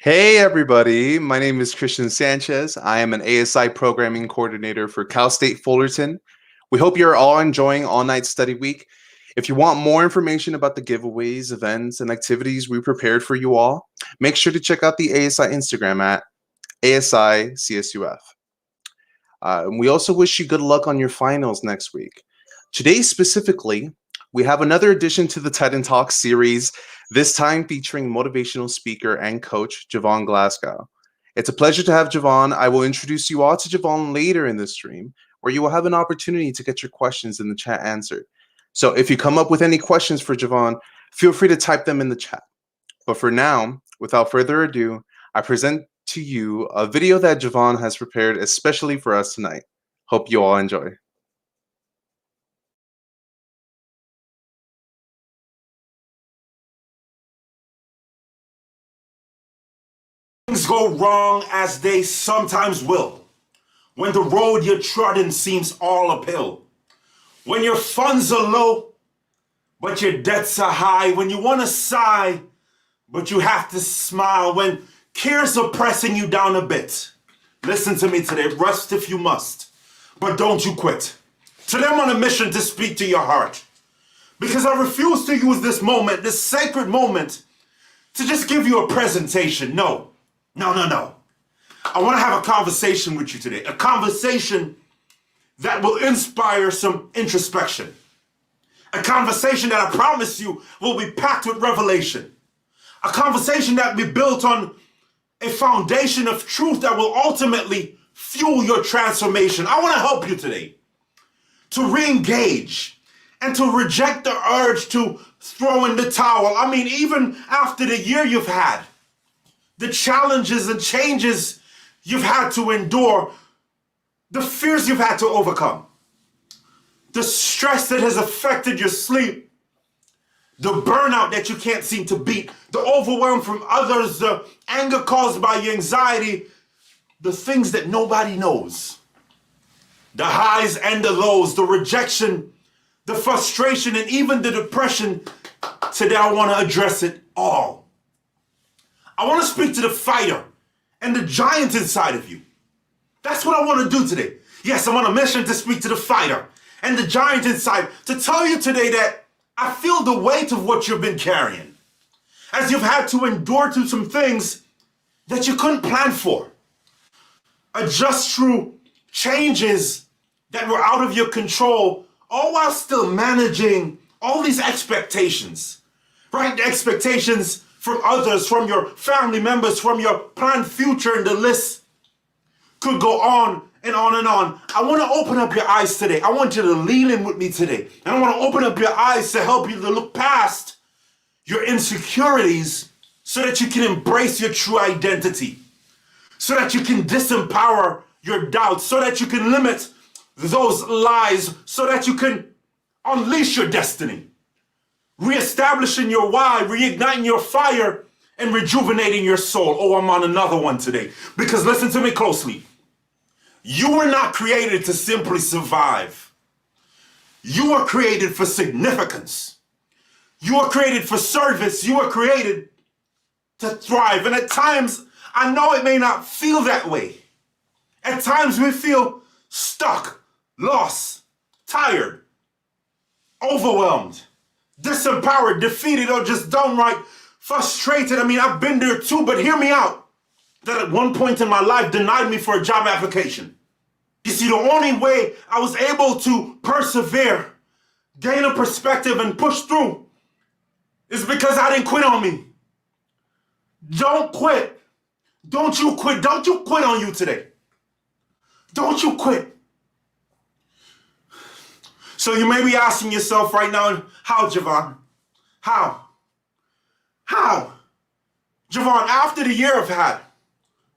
Hey, everybody. My name is Christian Sanchez. I am an ASI programming coordinator for Cal State Fullerton. We hope you're all enjoying All Night Study Week. If you want more information about the giveaways, events, and activities we prepared for you all, make sure to check out the ASI Instagram at ASI CSUF. And we also wish you good luck on your finals next week. Today, specifically, we have another addition to the Titan Talk series, this time featuring motivational speaker and coach Jovan Glasgow. It's a pleasure to have Jovan. I will introduce you all to Jovan later in the stream, where you will have an opportunity to get your questions in the chat answered. So if you come up with any questions for Jovan, feel free to type them in the chat. But for now, without further ado, I present to you a video that Jovan has prepared especially for us tonight. Hope you all enjoy. Things go wrong as they sometimes will. When the road you're trodden seems all uphill. When your funds are low, but your debts are high. When you want to sigh, but you have to smile. When cares are pressing you down a bit. Listen to me today. Rest if you must, but don't you quit. Today I'm on a mission to speak to your heart. Because I refuse to use this moment, this sacred moment, to just give you a presentation. No. I want to have a conversation with you today. A conversation that will inspire some introspection. A conversation that I promise you will be packed with revelation. A conversation that will be built on a foundation of truth that will ultimately fuel your transformation. I want to help you today to re-engage and to reject the urge to throw in the towel. I mean, even after the year you've had, the challenges and changes you've had to endure, the fears you've had to overcome, the stress that has affected your sleep, the burnout that you can't seem to beat, the overwhelm from others, the anger caused by your anxiety, the things that nobody knows, the highs and the lows, the rejection, the frustration, and even the depression. Today I want to address it all. I want to speak to the fighter and the giant inside of you. That's what I want to do today. Yes, I'm on a mission to speak to the fighter and the giant inside, to tell you today that I feel the weight of what you've been carrying, as you've had to endure to some things that you couldn't plan for, adjust through changes that were out of your control, all while still managing all these expectations, right? The expectations from others, from your family members, from your planned future, and the list could go on and on and on. I want to open up your eyes today. I want you to lean in with me today. And I want to open up your eyes to help you to look past your insecurities so that you can embrace your true identity, so that you can disempower your doubts, so that you can limit those lies, so that you can unleash your destiny, reestablishing your why, reigniting your fire, and rejuvenating your soul. Oh, I'm on another one today. Because listen to me closely. You were not created to simply survive. You were created for significance. You were created for service. You were created to thrive. And at times, I know it may not feel that way. At times we feel stuck, lost, tired, overwhelmed, disempowered, defeated, or just downright frustrated. I mean, I've been there too, but hear me out. That at one point in my life denied me for a job application. You see, the only way I was able to persevere, gain a perspective, and push through is because I didn't quit on me. Don't quit. Don't you quit. Don't you quit on you today. Don't you quit. So you may be asking yourself right now, how, Jovan? How? Jovan, after the year I've had,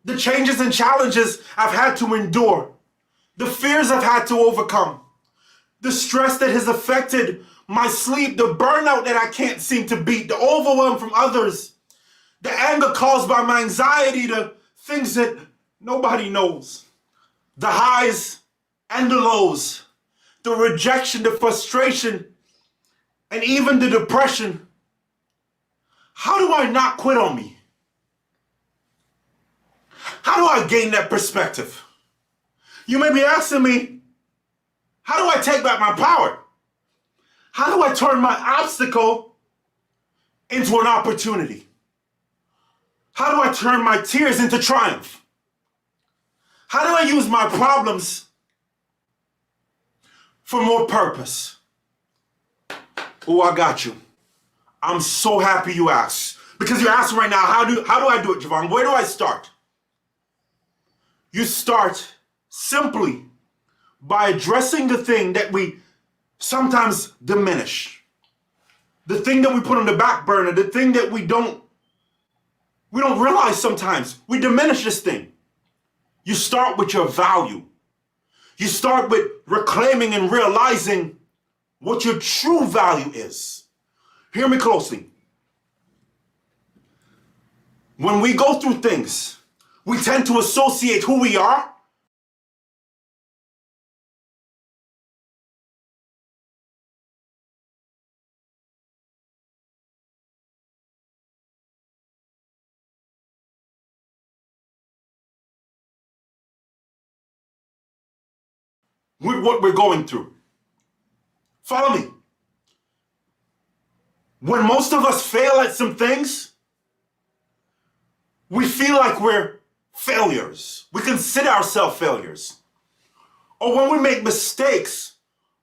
the changes and challenges I've had to endure, the fears I've had to overcome, the stress that has affected my sleep, the burnout that I can't seem to beat, the overwhelm from others, the anger caused by my anxiety, the things that nobody knows, the highs and the lows, the rejection, the frustration, and even the depression. How do I not quit on me? How do I gain that perspective? You may be asking me, how do I take back my power? How do I turn my obstacle into an opportunity? How do I turn my tears into triumph? How do I use my problems for more purpose? Oh, I got you. I'm so happy you asked. Because you're asking right now, how do I do it, Jovan? Where do I start? You start simply by addressing the thing that we sometimes diminish. The thing that we put on the back burner, the thing that we We don't realize sometimes we diminish this thing. You start with your value. You start with reclaiming and realizing what your true value is. Hear me closely. When we go through things, we tend to associate who we are with what we're going through. Follow me. When most of us fail at some things, we feel like we're failures. We consider ourselves failures. Or when we make mistakes,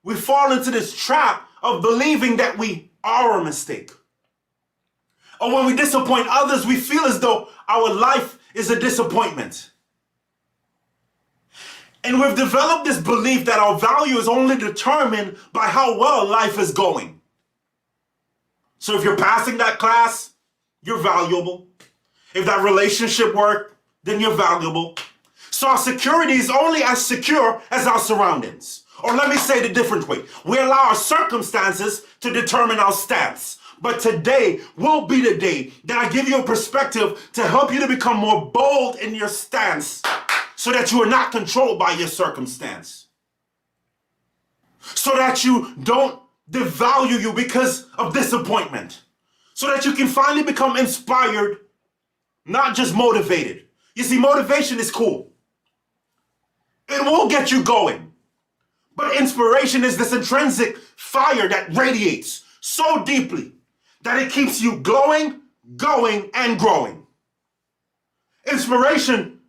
we fall into this trap of believing that we are a mistake. Or when we disappoint others, we feel as though our life is a disappointment. And we've developed this belief that our value is only determined by how well life is going. So if you're passing that class, you're valuable. If that relationship worked, then you're valuable. So our security is only as secure as our surroundings. Or let me say it a different way. We allow our circumstances to determine our stance. But today will be the day that I give you a perspective to help you to become more bold in your stance so that you are not controlled by your circumstance. So that you don't devalue you because of disappointment. So that you can finally become inspired, not just motivated. You see, motivation is cool. It will get you going. But inspiration is this intrinsic fire that radiates so deeply that it keeps you glowing, going, and growing. Inspiration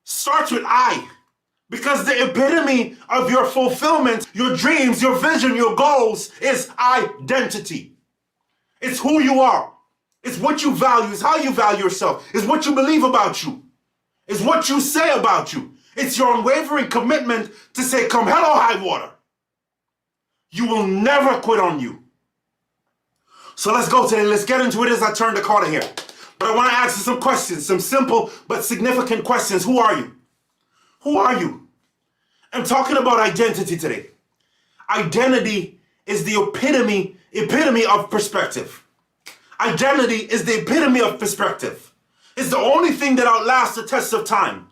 starts with I, because the epitome of your fulfillment, your dreams, your vision, your goals is identity. It's who you are. It's what you value. It's how you value yourself. It's what you believe about you. It's what you say about you. It's your unwavering commitment to say, come hell or high water. You will never quit on you. So let's go today. Let's get into it as I turn the corner here. But I want to ask you some questions, some simple but significant questions. Who are you? Who are you? I'm talking about identity today. Identity is the epitome of perspective. Identity is the epitome of perspective. It's the only thing that outlasts the test of time.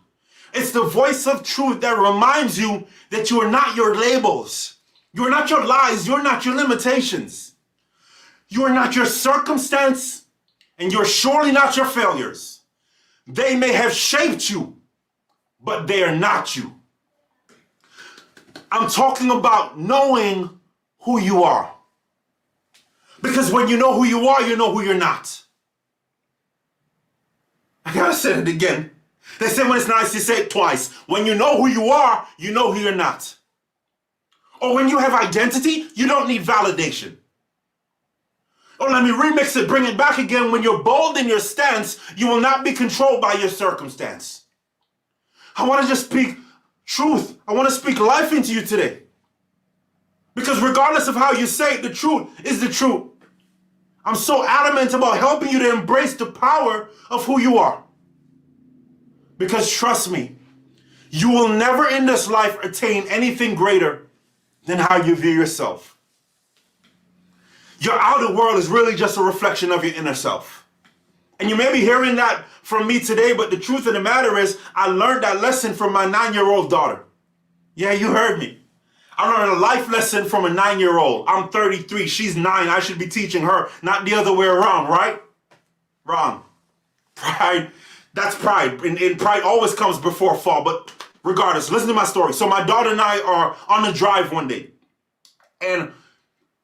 It's the voice of truth that reminds you that you are not your labels. You are not your lies. You are not your limitations. You are not your circumstance, and you're surely not your failures. They may have shaped you, but they are not you. I'm talking about knowing who you are. Because when you know who you are, you know who you're not. I gotta say it again. They say when it's nice, you say it twice. When you know who you are, you know who you're not. Or when you have identity, you don't need validation. Or let me remix it, bring it back again. When you're bold in your stance, you will not be controlled by your circumstance. I want to just speak truth. I want to speak life into you today. Because regardless of how you say it, the truth is the truth. I'm so adamant about helping you to embrace the power of who you are. Because trust me, you will never in this life attain anything greater than how you view yourself. Your outer world is really just a reflection of your inner self. And you may be hearing that from me today, but the truth of the matter is, I learned that lesson from my 9-year-old daughter. Yeah, you heard me. I learned a life lesson from a 9-year-old. I'm 33, she's 9. I should be teaching her, not the other way around, right? Wrong. Pride, that's pride. And pride always comes before a fall. But regardless, listen to my story. So my daughter and I are on a drive one day. And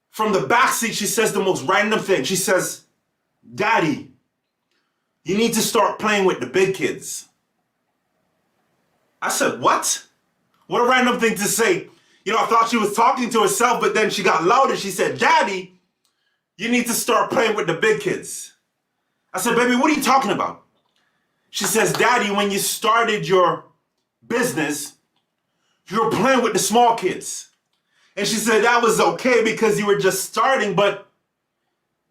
from the backseat, she says the most random thing. She says, Daddy, you need to start playing with the big kids. I said, what? What a random thing to say. You know, I thought she was talking to herself, but then she got louder. She said, Daddy, you need to start playing with the big kids. I said, baby, what are you talking about? She says, Daddy, when you started your business, you were playing with the small kids. And she said that was okay because you were just starting, but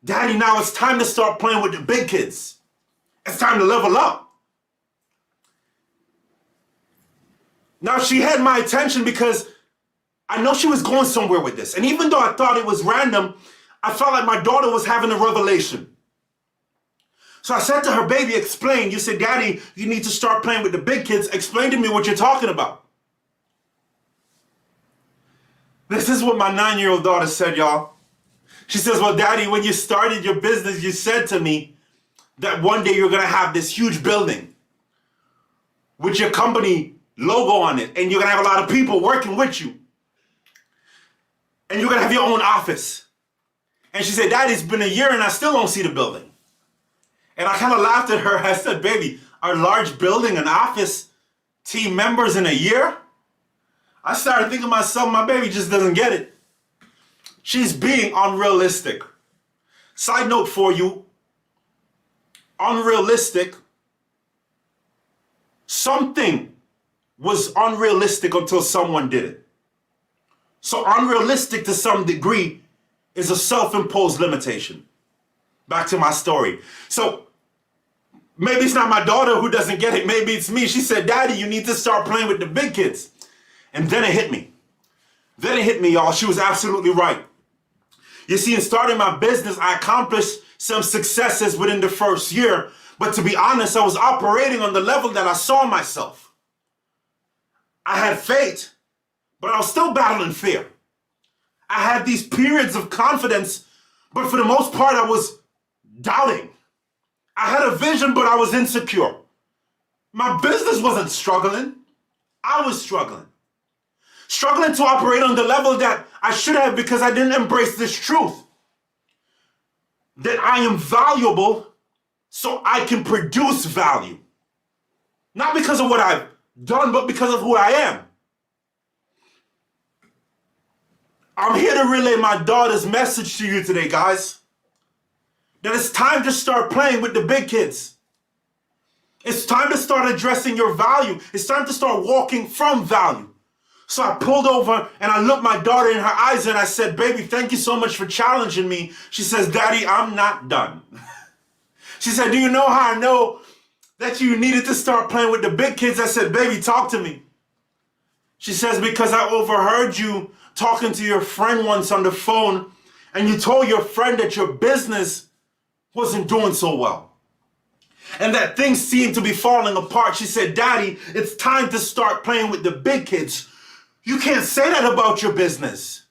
Daddy, now it's time to start playing with the big kids. It's time to level up. Now she had my attention because I know she was going somewhere with this. And even though I thought it was random, I felt like my daughter was having a revelation. So I said to her, baby, explain. You said, Daddy, you need to start playing with the big kids. Explain to me what you're talking about. This is what my 9-year-old daughter said, y'all. She says, well, Daddy, when you started your business, you said to me that one day you're going to have this huge building with your company logo on it, and you're going to have a lot of people working with you. And you're going to have your own office. And she said, Daddy, it's been a year and I still don't see the building. And I kind of laughed at her. I said, baby, our large building and office team members in a year? I started thinking to myself, my baby just doesn't get it. She's being unrealistic. Side note for you, unrealistic, something was unrealistic until someone did it. So unrealistic to some degree is a self-imposed limitation. Back to my story. So maybe it's not my daughter who doesn't get it. Maybe it's me. She said, Daddy, you need to start playing with the big kids. And then it hit me. Then it hit me, y'all. She was absolutely right. You see, in starting my business, I accomplished some successes within the first year. But to be honest, I was operating on the level that I saw myself. I had faith, but I was still battling fear. I had these periods of confidence, but for the most part, I was doubting. I had a vision, but I was insecure. My business wasn't struggling. I was struggling. Struggling to operate on the level that I should have because I didn't embrace this truth. That I am valuable so I can produce value. Not because of what I've done, but because of who I am. I'm here to relay my daughter's message to you today, guys. That it's time to start playing with the big kids. It's time to start addressing your value. It's time to start walking from value. So I pulled over and I looked my daughter in her eyes and I said, baby, thank you so much for challenging me. She says, Daddy, I'm not done. She said, do you know how I know that you needed to start playing with the big kids? I said, baby, talk to me. She says, because I overheard you talking to your friend once on the phone and you told your friend that your business wasn't doing so well and that things seemed to be falling apart. She said, Daddy, it's time to start playing with the big kids. You can't say that about your business.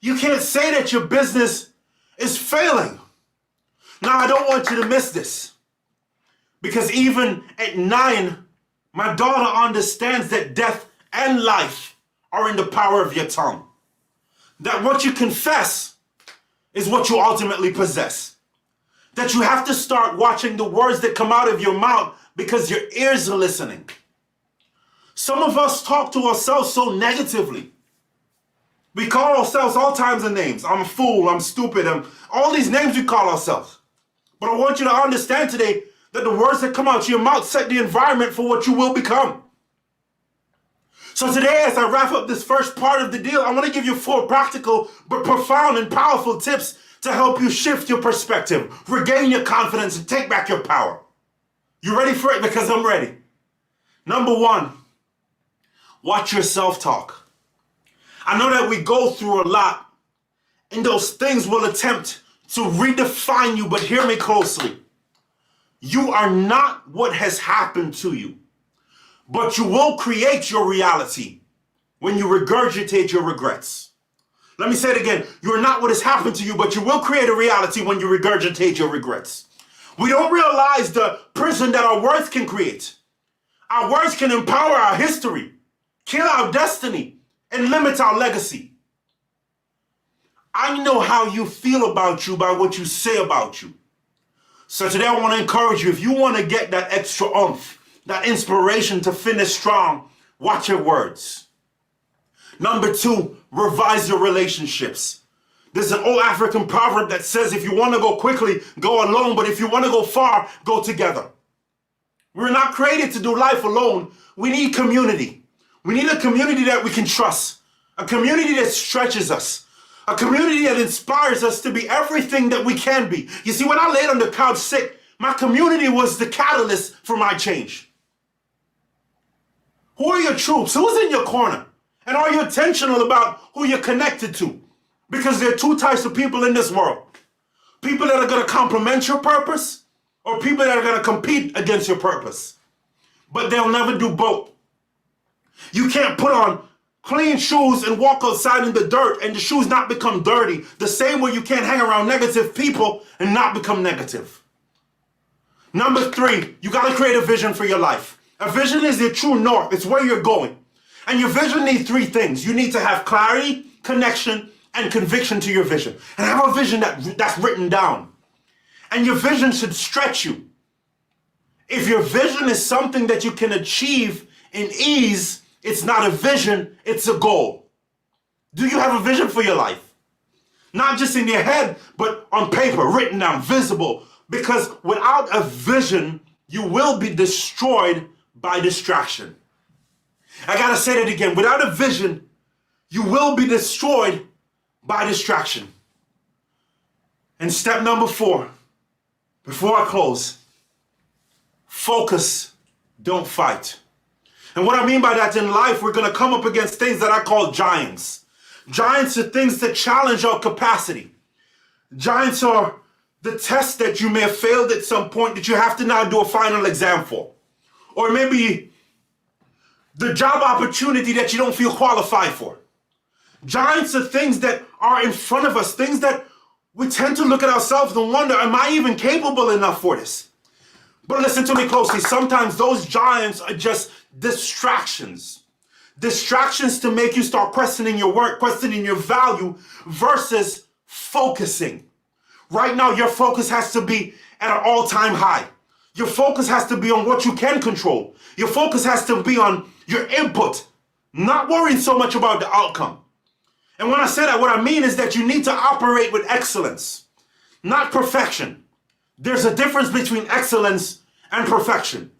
You can't say that your business is failing. Now, I don't want you to miss this because even at 9, my daughter understands that death and life are in the power of your tongue. That what you confess is what you ultimately possess. That you have to start watching the words that come out of your mouth because your ears are listening. Some of us talk to ourselves so negatively. We call ourselves all kinds of names. I'm a fool, I'm stupid, all these names we call ourselves. But I want you to understand today that the words that come out of your mouth set the environment for what you will become. So today, as I wrap up this first part of the deal, I want to give you 4 practical but profound and powerful tips to help you shift your perspective, regain your confidence, and take back your power. You ready for it? Because I'm ready. Number 1, watch your self-talk. I know that we go through a lot, and those things will attempt to redefine you, but hear me closely. You are not what has happened to you, but you will create your reality when you regurgitate your regrets. Let me say it again. You are not what has happened to you, but you will create a reality when you regurgitate your regrets. We don't realize the prison that our words can create. Our words can empower our history, kill our destiny, and limit our legacy. I know how you feel about you by what you say about you. So today I want to encourage you, if you want to get that extra oomph, that inspiration to finish strong, watch your words. Number 2, revise your relationships. There's an old African proverb that says if you want to go quickly, go alone, but if you want to go far, go together. We're not created to do life alone. We need community. We need a community that we can trust, a community that stretches us, a community that inspires us to be everything that we can be. You see, when I laid on the couch sick, My community was the catalyst for my change. Who are your troops? Who's in your corner? And are you intentional about who you're connected to? Because there are two types of people in this world. People that are going to complement your purpose, or people that are going to compete against your purpose. But they'll never do both. You can't put on clean shoes and walk outside in the dirt and the shoes not become dirty. The same way you can't hang around negative people and not become negative. Number 3, you got to create a vision for your life. A vision is your true north. It's where you're going. And your vision needs 3 things. You need to have clarity, connection, and conviction to your vision. And have a vision that's written down. And your vision should stretch you. If your vision is something that you can achieve in ease, it's not a vision, it's a goal. Do you have a vision for your life? Not just in your head, but on paper, written down, visible. Because without a vision, you will be destroyed by distraction. I gotta say that again. Without a vision, you will be destroyed by distraction. And step number 4, before I close, focus, don't fight. And what I mean by that, in life, we're gonna come up against things that I call giants. Giants are things that challenge our capacity. Giants are the test that you may have failed at some point that you have to now do a final exam for. Or maybe the job opportunity that you don't feel qualified for. Giants are things that are in front of us, things that we tend to look at ourselves and wonder, am I even capable enough for this? But listen to me closely. Sometimes those giants are just distractions. Distractions to make you start questioning your work, questioning your value versus focusing. Right now, your focus has to be at an all-time high. Your focus has to be on what you can control. Your focus has to be on your input, not worrying so much about the outcome. And when I say that, what I mean is that you need to operate with excellence, not perfection. There's a difference between excellence and perfection.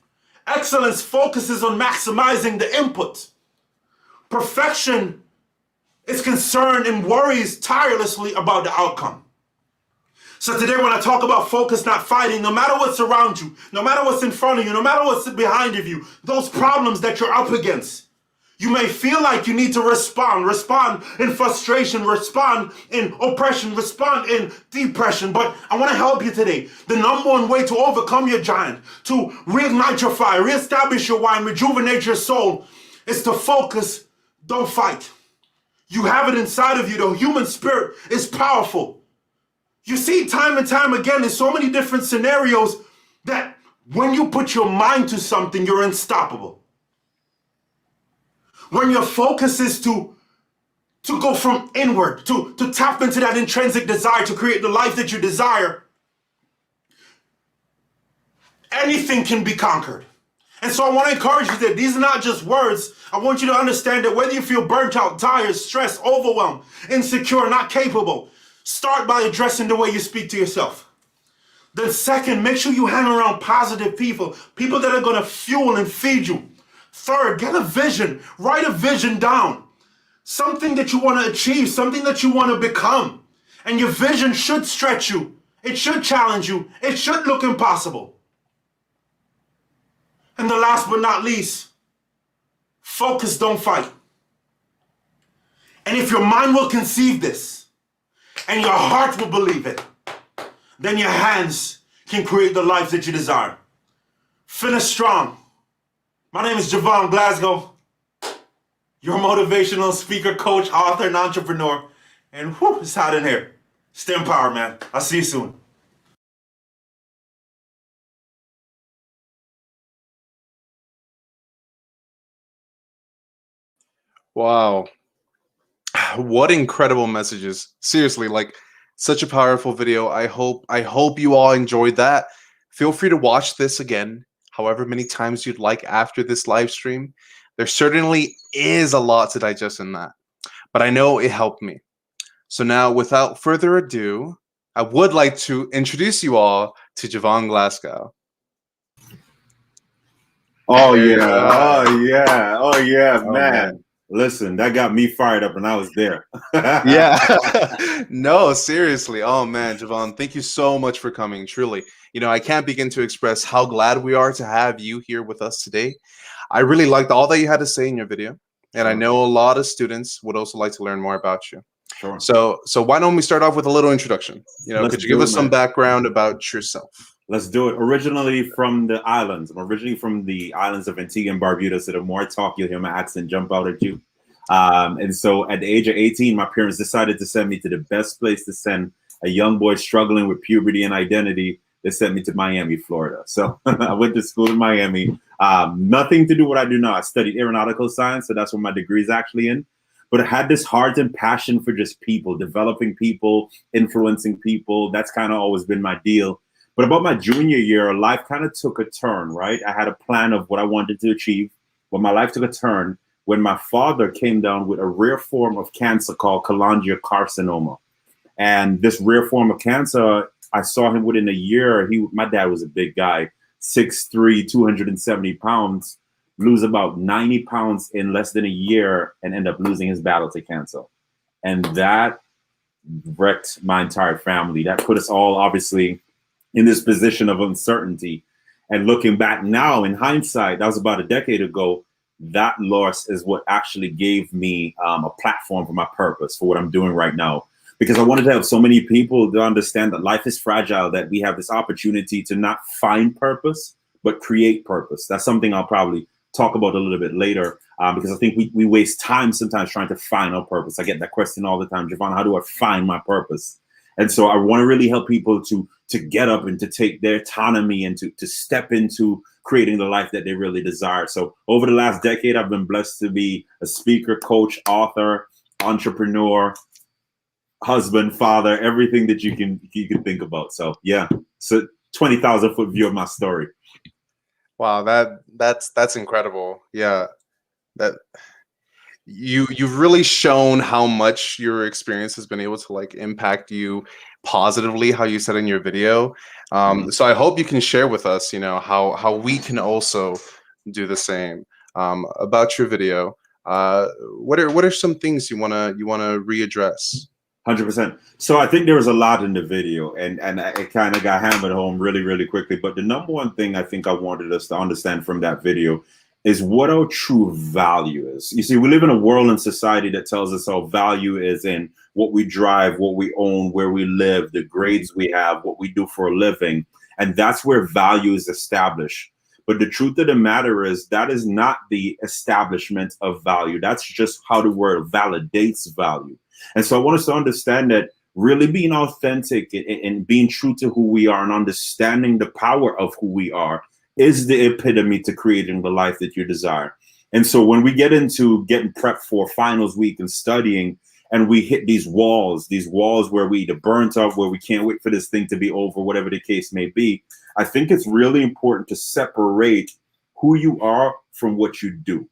Excellence focuses on maximizing the input. Perfection is concerned and worries tirelessly about the outcome. So today when I talk about focus, not fighting, no matter what's around you, no matter what's in front of you, no matter what's behind of you, those problems that you're up against, you may feel like you need to respond in frustration, respond in oppression, respond in depression. But I want to help you today. The number one way to overcome your giant, to reignite your fire, reestablish your wine, rejuvenate your soul, is to focus, don't fight. You have it inside of you. The human spirit is powerful. You see time and time again in so many different scenarios that when you put your mind to something, you're unstoppable. When your focus is to go from inward, to tap into that intrinsic desire to create the life that you desire, anything can be conquered. And so I want to encourage you that these are not just words. I want you to understand that whether you feel burnt out, tired, stressed, overwhelmed, insecure, not capable, start by addressing the way you speak to yourself. Then second, make sure you hang around positive people, people that are going to fuel and feed you. Third, get a vision. Write a vision down. Something that you want to achieve, something that you want to become. And your vision should stretch you. It should challenge you. It should look impossible. And the last but not least, focus, don't fight. And if your mind will conceive this, and your heart will believe it, then your hands can create the life that you desire. Finish strong. My name is Jovan Glasgow, your motivational speaker, coach, author, and entrepreneur. And whew, it's hot in here. Stay empowered, man. I'll see you soon. Wow. What incredible messages. Seriously, like such a powerful video. I hope you all enjoyed that. Feel free to watch this again however many times you'd like after this live stream. There certainly is a lot to digest in that, but I know it helped me. So now, without further ado, I would like to introduce you all to Jovan Glasgow. Oh There you yeah, go. oh yeah, oh yeah, Oh, man. Listen, that got me fired up, and I was there. Yeah. No, seriously. Oh man, Jovan, thank you so much for coming. Truly. I can't begin to express how glad we are to have you here with us today. I really liked all that you had to say in your video, and I Sure, know a lot of students would also like to learn more about you. sure. So why don't we start off with a little introduction? Let's Could you give do it, us some man. background about yourself? Let's do it. Originally from the islands. I'm originally from the islands of Antigua and Barbuda, so the more I talk, you'll hear my accent jump out at you. And so at the age of 18, my parents decided to send me to the best place to send a young boy struggling with puberty and identity. They sent me to Miami, Florida. So I went to school in Miami. Nothing to do with what I do now. I studied aeronautical science, so that's what my degree is actually in. But I had this heart and passion for just people, developing people, influencing people. That's kind of always been my deal. But about my junior year, life kind of took a turn, right? I had a plan of what I wanted to achieve, but my life took a turn when my father came down with a rare form of cancer called cholangiocarcinoma. And this rare form of cancer, I saw him within a year. My dad was a big guy, 6'3", 270 pounds, lose about 90 pounds in less than a year and end up losing his battle to cancer. And that wrecked my entire family. That put us all obviously in this position of uncertainty. And looking back now in hindsight, that was about a decade ago, that loss is what actually gave me a platform for my purpose, for what I'm doing right now. Because I wanted to have so many people to understand that life is fragile, that we have this opportunity to not find purpose, but create purpose. That's something I'll probably talk about a little bit later, because I think we waste time sometimes trying to find our purpose. I get that question all the time, Jovan, how do I find my purpose? And so I want to really help people to get up and to take their autonomy and to step into creating the life that they really desire. So over the last decade, I've been blessed to be a speaker, coach, author, entrepreneur, husband, father, everything that you can think about. So yeah, so 20,000 foot view of my story. Wow, that's incredible. Yeah, that you've really shown how much your experience has been able to like impact you positively, how you said in your video. So I hope you can share with us, how we can also do the same. About your video. What are some things you wanna readdress? 100%. So I think there was a lot in the video, and it kind of got hammered home really, really quickly. But the number one thing I think I wanted us to understand from that video is what our true value is. You see, we live in a world and society that tells us our value is in what we drive, what we own, where we live, the grades we have, what we do for a living. And that's where value is established. But the truth of the matter is that is not the establishment of value. That's just how the word validates value. And so I want us to understand that really being authentic and being true to who we are and understanding the power of who we are is the epitome to creating the life that you desire. And so when we get into getting prepped for finals week and studying, and we hit these walls where we either burnt up, where we can't wait for this thing to be over, whatever the case may be, I think it's really important to separate who you are from what you do.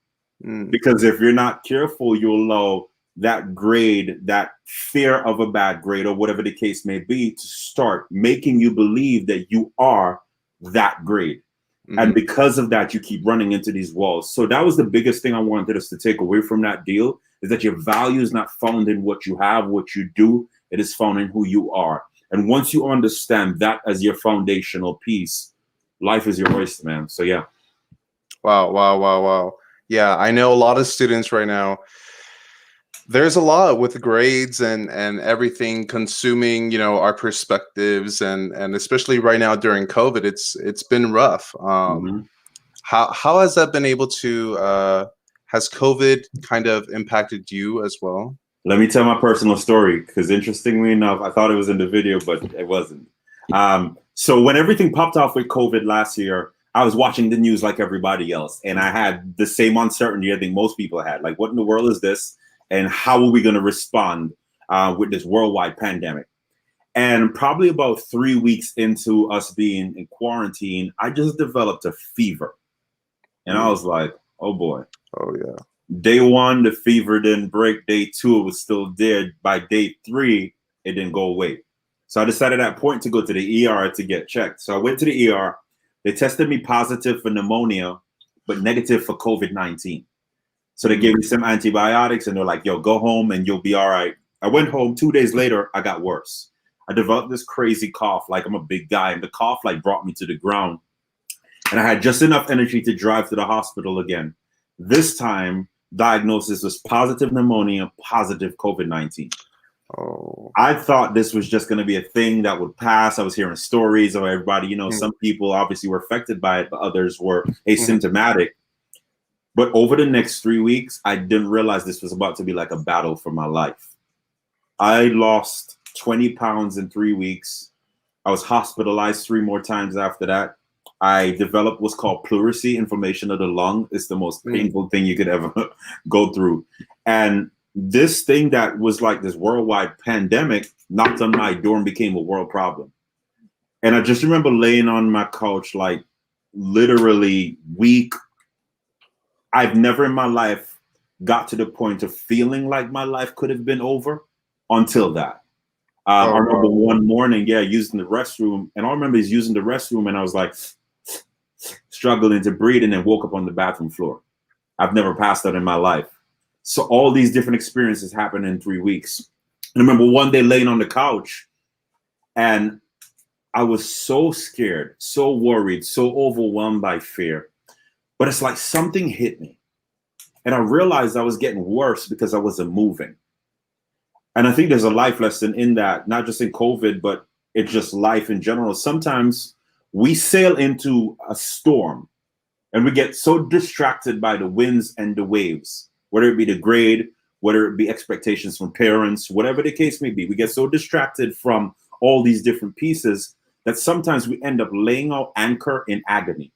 Because if you're not careful, you'll allow that grade, that fear of a bad grade or whatever the case may be, to start making you believe that you are that grade. And because of that, you keep running into these walls. So that was the biggest thing I wanted us to take away from that deal, is that your value is not found in what you have, what you do. It is found in who you are. And once you understand that as your foundational piece, life is your oyster, man. So yeah. Wow. Yeah, I know a lot of students right now. There's a lot with grades and everything consuming, our perspectives, and especially right now during COVID, it's been rough. How has that been able to has COVID kind of impacted you as well? Let me tell my personal story, because interestingly enough, I thought it was in the video, but it wasn't. So when everything popped off with COVID last year, I was watching the news like everybody else, and I had the same uncertainty I think most people had. Like, what in the world is this? And how are we going to respond with this worldwide pandemic? And probably about 3 weeks into us being in quarantine, I just developed a fever. And I was like, oh boy. Oh yeah. Day one, the fever didn't break. Day two, it was still there. By day three, it didn't go away. So I decided at that point to go to the ER to get checked. So I went to the ER. They tested me positive for pneumonia, but negative for COVID-19. So they gave me some antibiotics and they're like, yo, go home and you'll be all right. I went home. 2 days later, I got worse. I developed this crazy cough, like I'm a big guy, and the cough like brought me to the ground. And I had just enough energy to drive to the hospital again. This time, diagnosis was positive pneumonia, positive COVID-19. Oh. I thought this was just going to be a thing that would pass. I was hearing stories of everybody, you know, some people obviously were affected by it, but others were asymptomatic. But over the next 3 weeks, I didn't realize this was about to be like a battle for my life. I lost 20 pounds in 3 weeks. I was hospitalized 3 more times after that. I developed what's called pleurisy, inflammation of the lung. It's the most painful thing you could ever go through. And this thing that was like this worldwide pandemic knocked on my door and became a world problem. And I just remember laying on my couch, like literally weak. I've never in my life got to the point of feeling like my life could have been over until that. I remember one morning, using the restroom, and all I remember is using the restroom, and I was like struggling to breathe, and then woke up on the bathroom floor. I've never passed that in my life. So all these different experiences happened in 3 weeks. And I remember one day laying on the couch, and I was so scared, so worried, so overwhelmed by fear. But it's like something hit me. And I realized I was getting worse because I wasn't moving. And I think there's a life lesson in that, not just in COVID, but it's just life in general. Sometimes we sail into a storm and we get so distracted by the winds and the waves, whether it be the grade, whether it be expectations from parents, whatever the case may be. We get so distracted from all these different pieces that sometimes we end up laying our anchor in agony.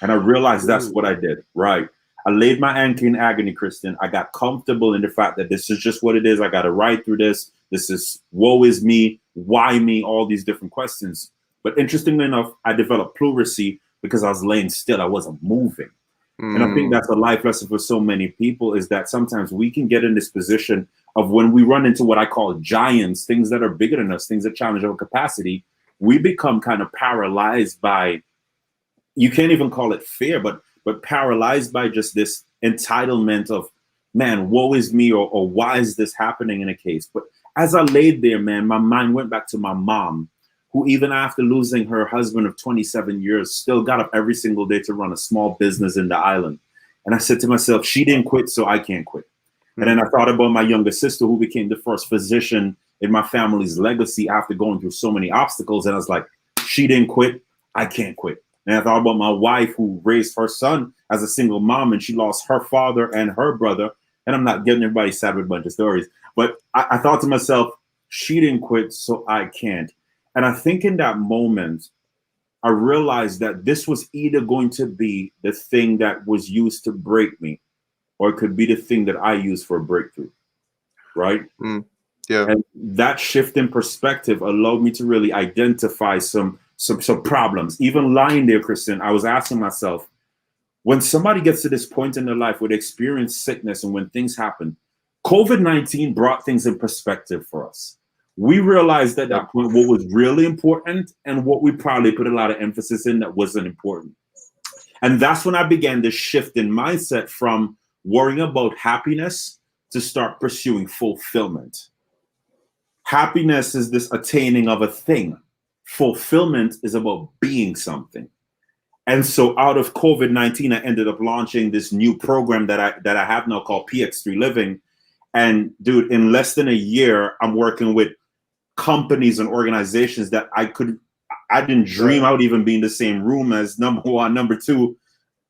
And I realized that's what I did, right? I laid my anchor in agony, Kristen. I got comfortable in the fact that this is just what it is. I got to ride through this. This is woe is me, why me, all these different questions. But interestingly enough, I developed pleurisy because I was laying still. I wasn't moving. And I think that's a life lesson for so many people, is that sometimes we can get in this position of when we run into what I call giants, things that are bigger than us, things that challenge our capacity, we become kind of paralyzed by, you can't even call it fear, but paralyzed by just this entitlement of, man, woe is me, or why is this happening in a case? But as I laid there, man, my mind went back to my mom, who even after losing her husband of 27 years, still got up every single day to run a small business in the island. And I said to myself, she didn't quit, so I can't quit. And then I thought about my younger sister, who became the first physician in my family's legacy after going through so many obstacles. And I was like, she didn't quit, I can't quit. And I thought about my wife, who raised her son as a single mom, and she lost her father and her brother. And I'm not getting everybody sad with a bunch of stories, but I thought to myself, she didn't quit, so I can't. And I think in that moment, I realized that this was either going to be the thing that was used to break me, or it could be the thing that I use for a breakthrough, right? Yeah. And that shift in perspective allowed me to really identify some problems. Even lying there, Kristen, I was asking myself, when somebody gets to this point in their life where they experience sickness and when things happen, COVID-19 brought things in perspective for us. We realized at that point what was really important and what we probably put a lot of emphasis in that wasn't important. And that's when I began this shift in mindset from worrying about happiness to start pursuing fulfillment. Happiness is this attaining of a thing. Fulfillment is about being something. And so out of COVID-19, I ended up launching this new program that I have now called PX3 Living. And dude, in less than a year, I'm working with companies and organizations that I didn't dream I would even be in the same room as. Number one. Number two,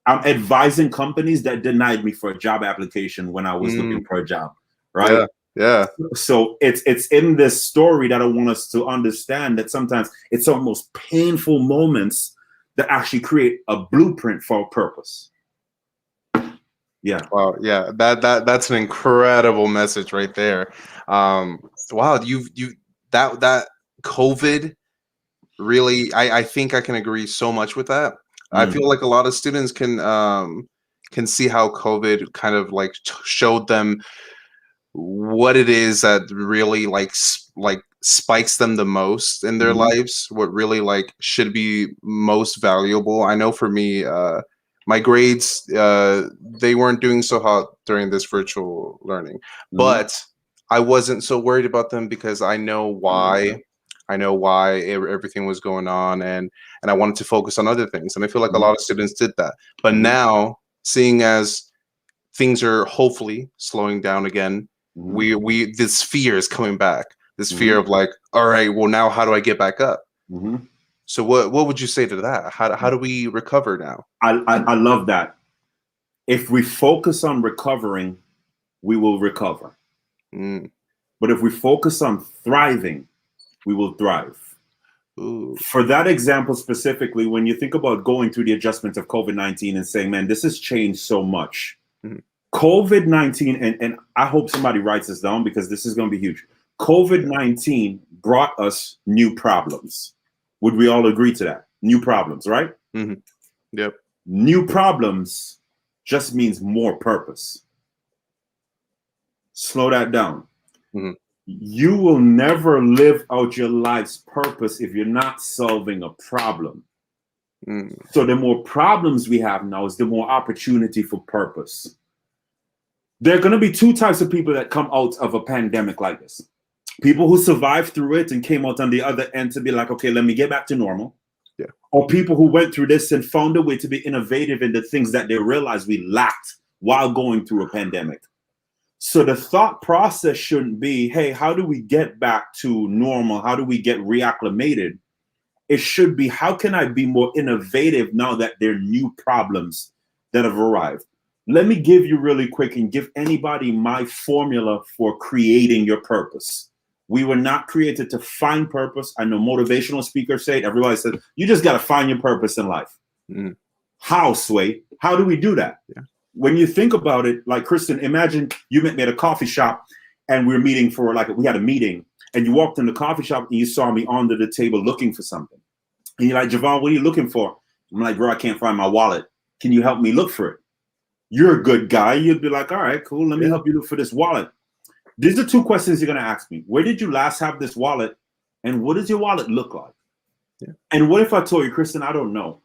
I'm advising companies that denied me for a job application when I was looking for a job, right? Yeah. So it's in this story that I want us to understand that sometimes it's our most painful moments that actually create a blueprint for a purpose. Yeah. Wow. Yeah. That's an incredible message right there. Wow. That COVID really, I think I can agree so much with that. I feel like a lot of students can see how COVID kind of like showed them what it is that really like spikes them the most in their lives, what really like should be most valuable. I know for me, My grades, they weren't doing so hot during this virtual learning, but I wasn't so worried about them because I know why. I know why everything was going on, and I wanted to focus on other things. And I feel like a lot of students did that. But now, seeing as things are hopefully slowing down again, we this fear is coming back. This fear of like, all right, well now how do I get back up? So what would you say to that? How do we recover now? I love that. If we focus on recovering, we will recover. But if we focus on thriving, we will thrive. Ooh. For that example specifically, when you think about going through the adjustment of COVID-19 and saying, man, this has changed so much. COVID-19, and I hope somebody writes this down because this is going to be huge. COVID-19 brought us new problems. Would we all agree to that? New problems, right? Yep. New problems just means more purpose. Slow that down. You will never live out your life's purpose if you're not solving a problem. So the more problems we have now is the more opportunity for purpose. There are going to be two types of people that come out of a pandemic like this. People who survived through it and came out on the other end to be like, okay, let me get back to normal. Yeah. Or people who went through this and found a way to be innovative in the things that they realized we lacked while going through a pandemic. So the thought process shouldn't be, hey, how do we get back to normal? How do we get reacclimated? It should be, how can I be more innovative now that there are new problems that have arrived? Let me give you really quick and give anybody my formula for creating your purpose. We were not created to find purpose. I know motivational speakers say it. Everybody says, you just got to find your purpose in life. How, Sway? How do we do that? Yeah. When you think about it, like Kristen, imagine you met me at a coffee shop and we were meeting for we had a meeting and you walked in the coffee shop and you saw me under the table looking for something. And you're like, Jovan, what are you looking for? I'm like, bro, I can't find my wallet. Can you help me look for it? You're a good guy. You'd be like, all right, cool. Let me help you look for this wallet. These are two questions you're going to ask me. Where did you last have this wallet? And what does your wallet look like? Yeah. And what if I told you, Kristen, I don't know?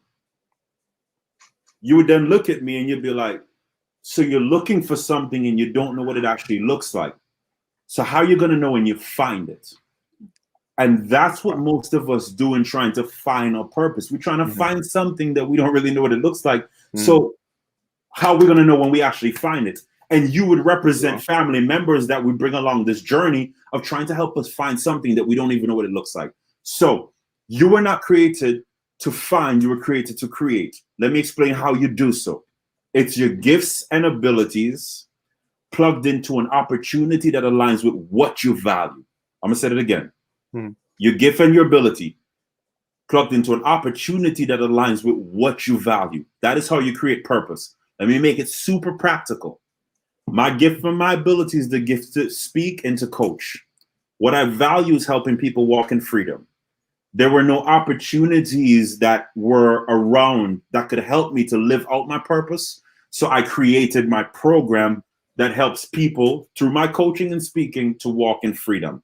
You would then look at me and you'd be like, so you're looking for something and you don't know what it actually looks like. So how are you going to know when you find it? And that's what most of us do in trying to find our purpose. We're trying to find something that we don't really know what it looks like. So how are we going to know when we actually find it? And you would represent family members that we bring along this journey of trying to help us find something that we don't even know what it looks like. So you were not created to find, you were created to create. Let me explain how you do so. It's your gifts and abilities plugged into an opportunity that aligns with what you value. I'm going to say it again. Your gift and your ability plugged into an opportunity that aligns with what you value. That is how you create purpose. Let me make it super practical. My gift and my ability is the gift to speak and to coach. What I value is helping people walk in freedom. There were no opportunities that were around that could help me to live out my purpose. So I created my program that helps people through my coaching and speaking to walk in freedom.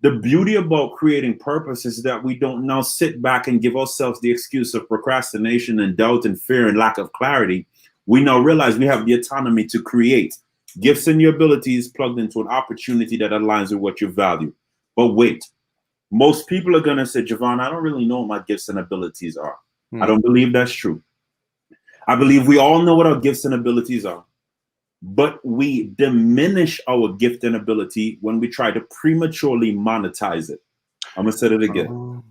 The beauty about creating purpose is that we don't now sit back and give ourselves the excuse of procrastination and doubt and fear and lack of clarity. We now realize we have the autonomy to create. Gifts and your abilities plugged into an opportunity that aligns with what you value. But wait, most people are going to say, Jovan, I don't really know what my gifts and abilities are. I don't believe that's true. I believe we all know what our gifts and abilities are. But we diminish our gift and ability when we try to prematurely monetize it. I'm going to say it again.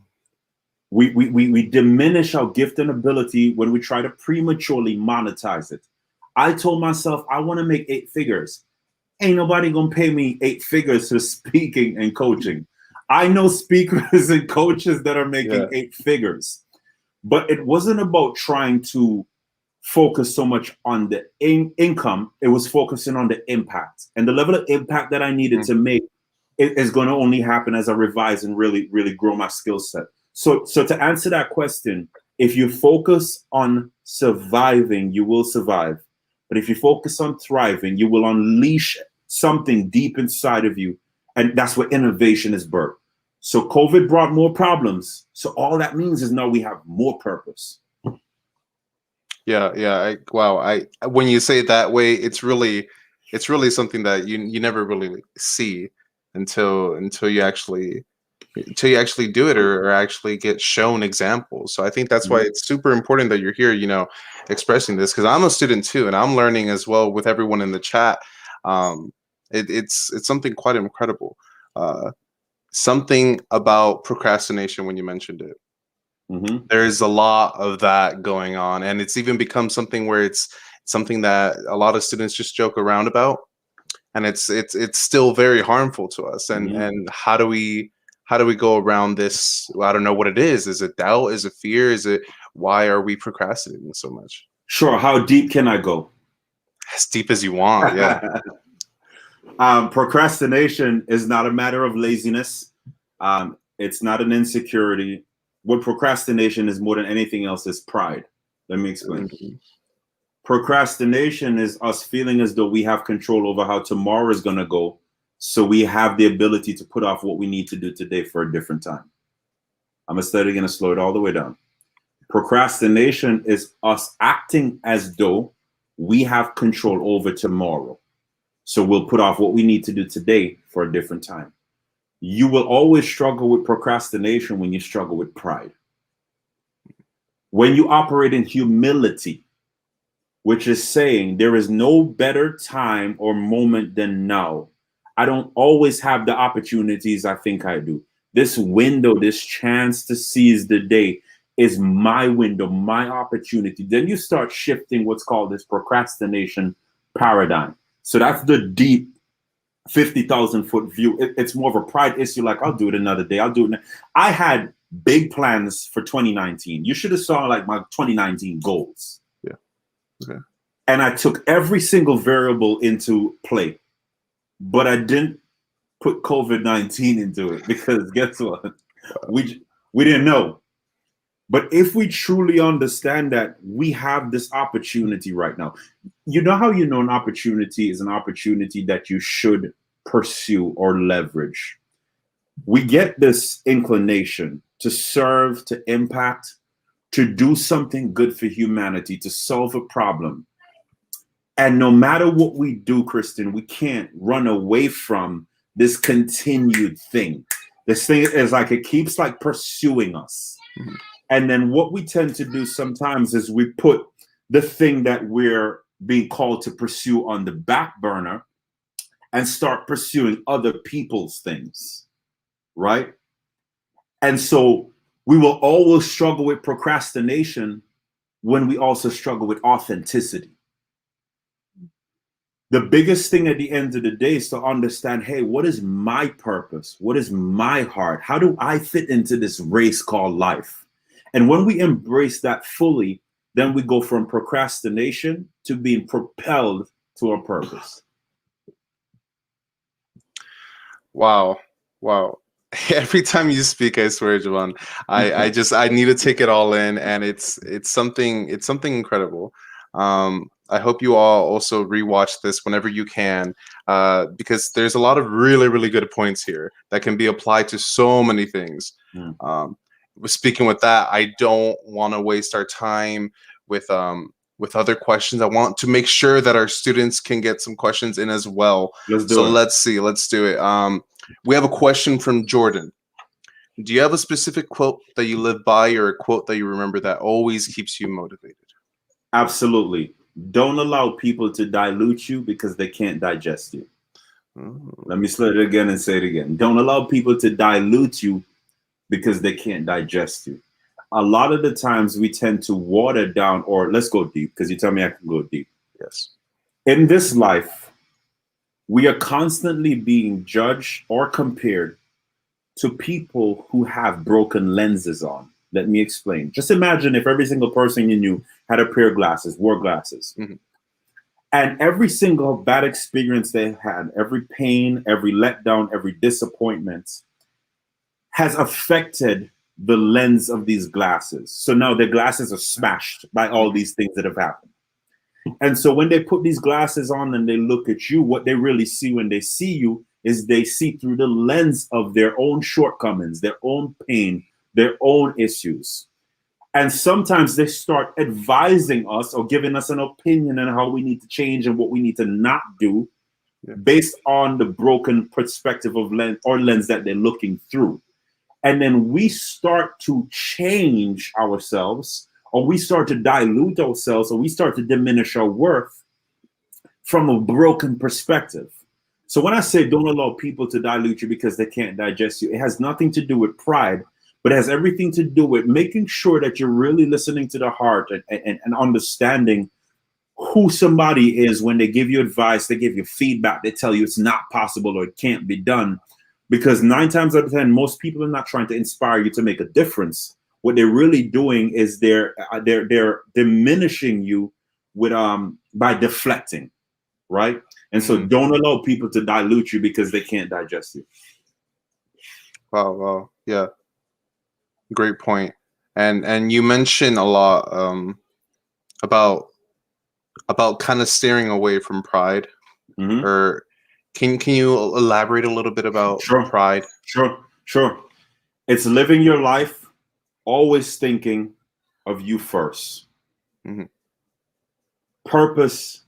We diminish our gift and ability when we try to prematurely monetize it. I told myself, I want to make 8 figures. Ain't nobody going to pay me 8 figures for speaking and coaching. I know speakers and coaches that are making 8 figures. But it wasn't about trying to focus so much on the income. It was focusing on the impact. And the level of impact that I needed to make is going to only happen as I revise and really, really grow my skill set. So to answer that question, if you focus on surviving, you will survive. But if you focus on thriving, you will unleash something deep inside of you. And that's where innovation is birthed. So COVID brought more problems. So all that means is now we have more purpose. Yeah, yeah. Wow. I when you say it that way, it's really something that you never really see until you actually do it, or actually get shown examples. So I think that's why Mhm. it's super important that you're here, expressing this, because I'm a student too, and I'm learning as well with everyone in the chat. Um, it's something quite incredible. Something about procrastination when you mentioned it. Mhm. There's a lot of that going on, and it's even become something where it's something that a lot of students just joke around about, and it's still very harmful to us. and Mhm. and how do we go around this? I don't know what it is. Is it doubt? Is it fear? Is it, why are we procrastinating so much? Sure. How deep can I go? As deep as you want. Yeah. Procrastination is not a matter of laziness. It's not an insecurity. What procrastination is more than anything else is pride. Let me explain. Mhm. Procrastination is us feeling as though we have control over how tomorrow is going to go. So we have the ability to put off what we need to do today for a different time. I'm going to slow it all the way down. Procrastination is us acting as though we have control over tomorrow. So we'll put off what we need to do today for a different time. You will always struggle with procrastination when you struggle with pride. When you operate in humility, which is saying there is no better time or moment than now. I don't always have the opportunities I think I do. This window, this chance to seize the day is my window, my opportunity. Then you start shifting what's called this procrastination paradigm. So that's the deep 50,000-foot view. It's more of a pride issue. Like, I'll do it another day. I'll do it. I had big plans for 2019. You should have saw like my 2019 goals. Yeah. Okay. And I took every single variable into play, but I didn't put COVID-19 into it, because guess what? We didn't know. But if we truly understand that we have this opportunity right now, you know how you know an opportunity is an opportunity that you should pursue or leverage. We get this inclination to serve, to impact, to do something good for humanity, to solve a problem. And no matter what we do, Kristen, we can't run away from this continued thing. This thing is like, it keeps like pursuing us. Mhm. And then what we tend to do sometimes is we put the thing that we're being called to pursue on the back burner and start pursuing other people's things, right? And so we will always struggle with procrastination when we also struggle with authenticity. The biggest thing at the end of the day is to understand, hey, what is my purpose? What is my heart? How do I fit into this race called life? And when we embrace that fully, then we go from procrastination to being propelled to a purpose. Wow. Wow. Every time you speak, I swear, Jovan, I need to take it all in, and it's something incredible. I hope you all also rewatch this whenever you can, because there's a lot of really, really good points here that can be applied to so many things. Mm. Speaking with that, I don't want to waste our time with other questions. I want to make sure that our students can get some questions in as well. Let's So do it. let's see, let's do it. We have a question from Jordan. Do you have a specific quote that you live by, or a quote that you remember that always keeps you motivated? Absolutely. Don't allow people to dilute you because they can't digest you. Let me say it again and say it again. Don't allow people to dilute you because they can't digest you. A lot of the times we tend to water down, or let's go deep, because you tell me I can go deep. Yes. In this life, we are constantly being judged or compared to people who have broken lenses on. Let me explain. Just imagine if every single person you knew had a pair of glasses, wore glasses. Mm-hmm. And every single bad experience they had, every pain, every letdown, every disappointment has affected the lens of these glasses. So now their glasses are smashed by all these things that have happened. And so when they put these glasses on and they look at you, what they really see when they see you is they see through the lens of their own shortcomings, their own pain, their own issues. And sometimes they start advising us or giving us an opinion on how we need to change and what we need to not do based on the broken perspective of lens that they're looking through. And then we start to change ourselves, or we start to dilute ourselves, or we start to diminish our worth from a broken perspective. So when I say don't allow people to dilute you because they can't digest you, it has nothing to do with pride, but it has everything to do with making sure that you're really listening to the heart and understanding who somebody is when they give you advice, they give you feedback, they tell you it's not possible or it can't be done. Because 9 times out of 10, most people are not trying to inspire you to make a difference. What they're really doing is they're diminishing you with by deflecting, right? And so don't allow people to dilute you because they can't digest you. Wow, yeah, great point. And you mentioned a lot about kind of steering away from pride, or can you elaborate a little bit about pride? Sure. It's living your life always thinking of you first. Purpose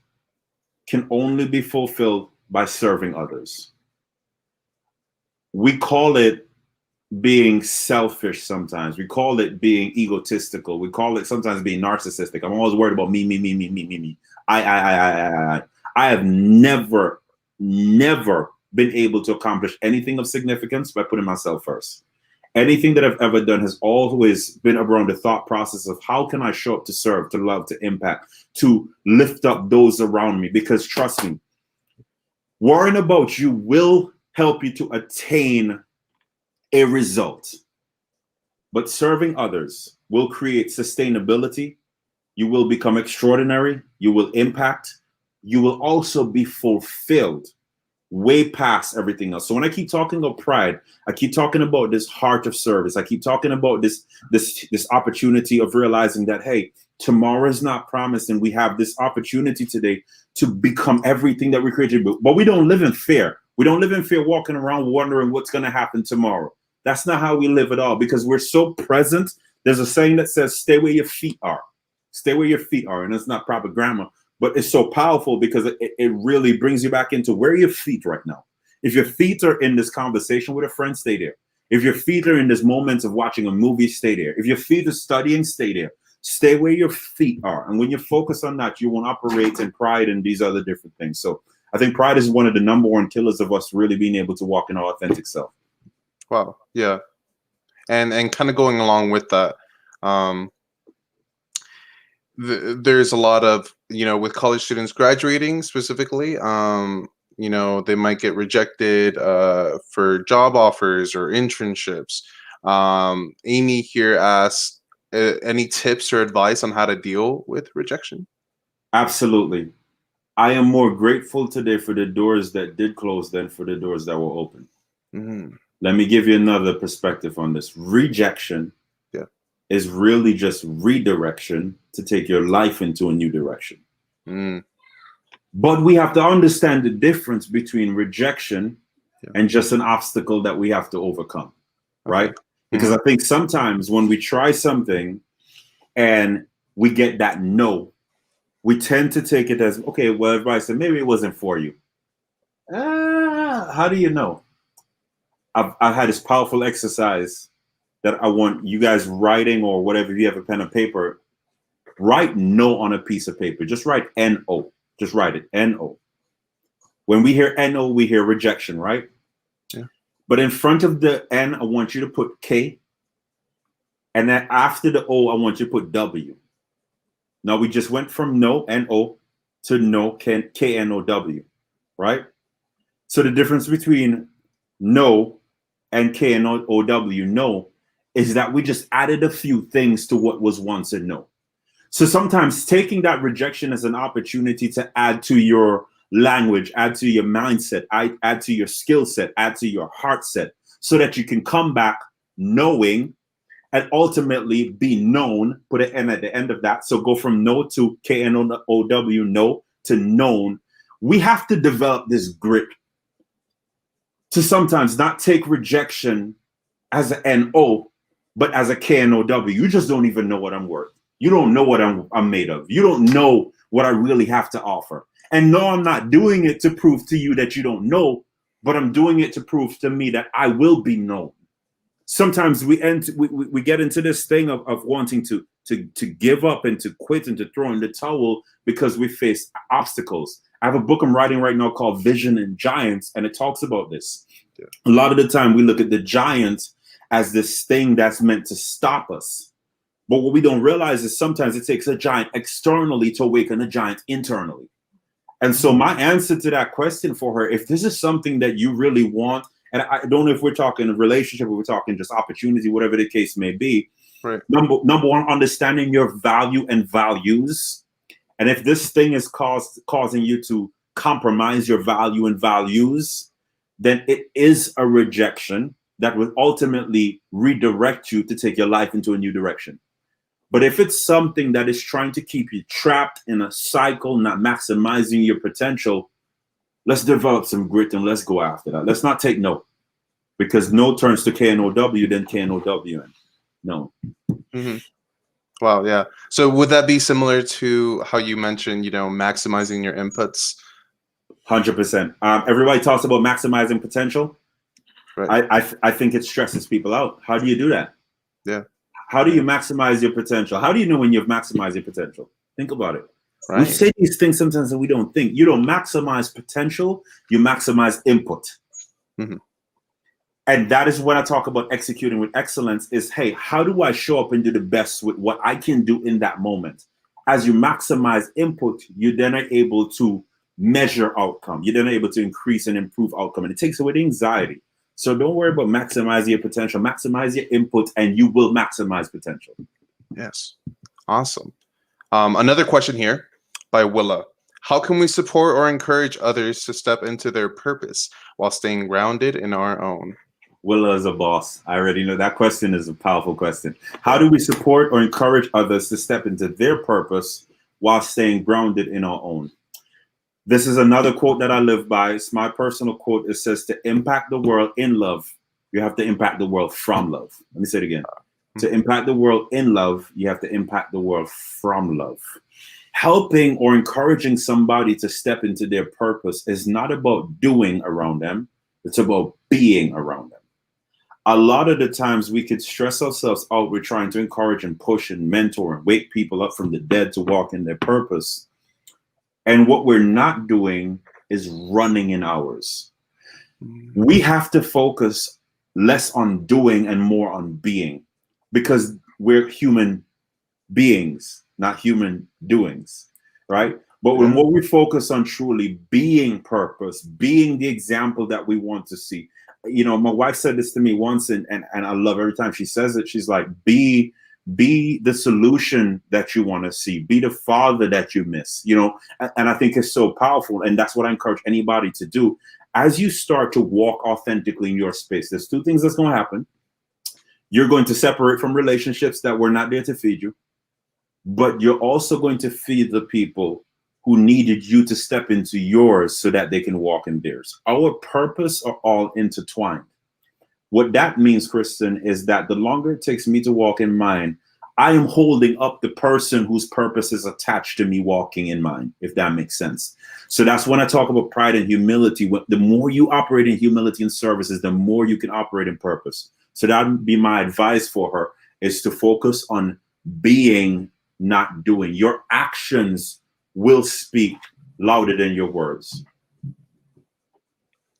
can only be fulfilled by serving others. We call it being selfish sometimes. We call it being egotistical. We call it sometimes being narcissistic. I'm always worried about me. I have never been able to accomplish anything of significance by putting myself first. Anything that I've ever done has always been around the thought process of how can I show up to serve, to love, to impact, to lift up those around me. Because trust me, worrying about you will help you to attain a result. But serving others will create sustainability. You will become extraordinary. You will impact. You will also be fulfilled way past everything else. So when I keep talking about pride, I keep talking about this heart of service. I keep talking about this opportunity of realizing that, hey, tomorrow is not promised, and we have this opportunity today to become everything that we created. But we don't live in fear. We don't live in fear walking around wondering what's going to happen tomorrow. That's not how we live at all, because we're so present. There's a saying that says, stay where your feet are. Stay where your feet are. And it's not proper grammar, but it's so powerful because it really brings you back into where are your feet right now. If your feet are in this conversation with a friend, stay there. If your feet are in this moment of watching a movie, stay there. If your feet are studying, stay there. Stay where your feet are. And when you focus on that, you won't operate in pride and these other different things. So I think pride is one of the number one killers of us really being able to walk in our authentic self. Wow. Yeah. And kind of going along with that, there's a lot of, with college students graduating specifically, they might get rejected for job offers or internships. Amy here asks, any tips or advice on how to deal with rejection? Absolutely. I am more grateful today for the doors that did close than for the doors that were open. Let me give you another perspective on this. Rejection is really just redirection to take your life into a new direction. But we have to understand the difference between rejection and just an obstacle that we have to overcome, right? Because I think sometimes when we try something and we get that no, we tend to take it as, okay, well, everybody said, maybe it wasn't for you. How do you know? I've had this powerful exercise that I want you guys writing, or whatever, if you have a pen and paper, write no on a piece of paper. Just write N-O. Just write it, N-O. When we hear N-O, we hear rejection, right? Yeah. But in front of the N, I want you to put K. And then after the O, I want you to put W. Now we just went from no, N-O, to no, K-N-O-W, right? So the difference between no and K-N-O-W, no, is that we just added a few things to what was once a no. So sometimes taking that rejection as an opportunity to add to your language, add to your mindset, add to your skill set, add to your heart set, so that you can come back knowing and ultimately be known, put an N at the end of that. So go from no to K-N-O-W, no, to known. We have to develop this grit to sometimes not take rejection as an N-O, But as a KNOW, you just don't even know what I'm worth. You don't know what I'm made of. You don't know what I really have to offer. And no, I'm not doing it to prove to you that you don't know, but I'm doing it to prove to me that I will be known. Sometimes we get into this thing of wanting to give up and to quit and to throw in the towel because we face obstacles. I have a book I'm writing right now called Vision and Giants, and it talks about this. Yeah. A lot of the time we look at the giant as this thing that's meant to stop us. But what we don't realize is sometimes it takes a giant externally to awaken a giant internally. And so my answer to that question for her, if this is something that you really want, and I don't know if we're talking a relationship or we're talking just opportunity, whatever the case may be. Right. Number one, understanding your value and values. And if this thing is causing you to compromise your value and values, then it is a rejection that will ultimately redirect you to take your life into a new direction. But if it's something that is trying to keep you trapped in a cycle, not maximizing your potential, let's develop some grit and let's go after that. Let's not take no, because no turns to KNOW, then KNOW. No. Mm-hmm. Wow. Yeah. So would that be similar to how you mentioned, maximizing your inputs? 100%. Everybody talks about maximizing potential. Right. I think it stresses people out. How do you do that? Yeah. How do you maximize your potential? How do you know when you've maximized your potential? Think about it. Right. We say these things sometimes that we don't think. You don't maximize potential, you maximize input. Mm-hmm. And that is when I talk about executing with excellence is, hey, how do I show up and do the best with what I can do in that moment? As you maximize input, you then are able to measure outcome. You're then able to increase and improve outcome. And it takes away the anxiety. So don't worry about maximizing your potential. Maximize your input and you will maximize potential. Yes. Awesome. Another question here by Willa. How can we support or encourage others to step into their purpose while staying grounded in our own? Willa is a boss. I already know that question is a powerful question. How do we support or encourage others to step into their purpose while staying grounded in our own? This is another quote that I live by. It's my personal quote. It says, to impact the world in love, you have to impact the world from love. Let me say it again. To impact the world in love, you have to impact the world from love. Helping or encouraging somebody to step into their purpose is not about doing around them. It's about being around them. A lot of the times we could stress ourselves out. We're trying to encourage and push and mentor and wake people up from the dead to walk in their purpose. And what we're not doing is running in ours. We have to focus less on doing and more on being, because we're human beings, not human doings, right? But when what we focus on truly being purpose, being the example that we want to see. My wife said this to me once, and I love every time she says it. She's like, be the solution that you want to see, be the father that you miss, and I think it's so powerful. And that's what I encourage anybody to do. As you start to walk authentically in your space, there's two things that's going to happen. You're going to separate from relationships that were not there to feed you, but you're also going to feed the people who needed you to step into yours so that they can walk in theirs. Our purpose are all intertwined. What that means, Kristen, is that the longer it takes me to walk in mine, I am holding up the person whose purpose is attached to me walking in mine, if that makes sense. So that's when I talk about pride and humility. The more you operate in humility and services, the more you can operate in purpose. So that would be my advice for her, is to focus on being, not doing. Your actions will speak louder than your words.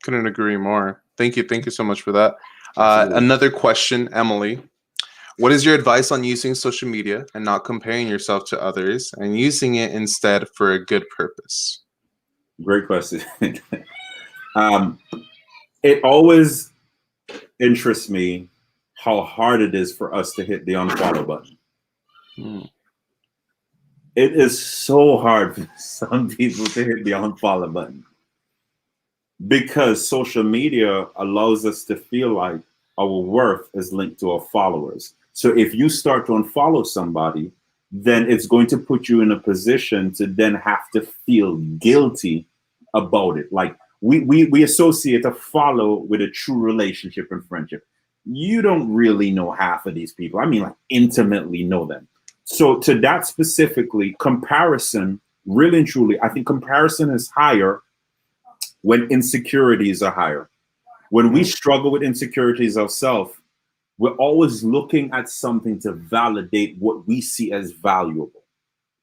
Couldn't agree more. Thank you. Thank you so much for that. Another question, Emily. What is your advice on using social media and not comparing yourself to others and using it instead for a good purpose? Great question. It always interests me how hard it is for us to hit the unfollow button. It is so hard for some people to hit the unfollow button, because social media allows us to feel like our worth is linked to our followers. So if you start to unfollow somebody, then it's going to put you in a position to then have to feel guilty about it. Like we associate a follow with a true relationship and friendship. you don't really know half of these people. I mean, like intimately know them. So to that specifically, comparison, really and truly, I think comparison is higher when insecurities are higher. When we struggle with insecurities ourselves, we're always looking at something to validate what we see as valuable.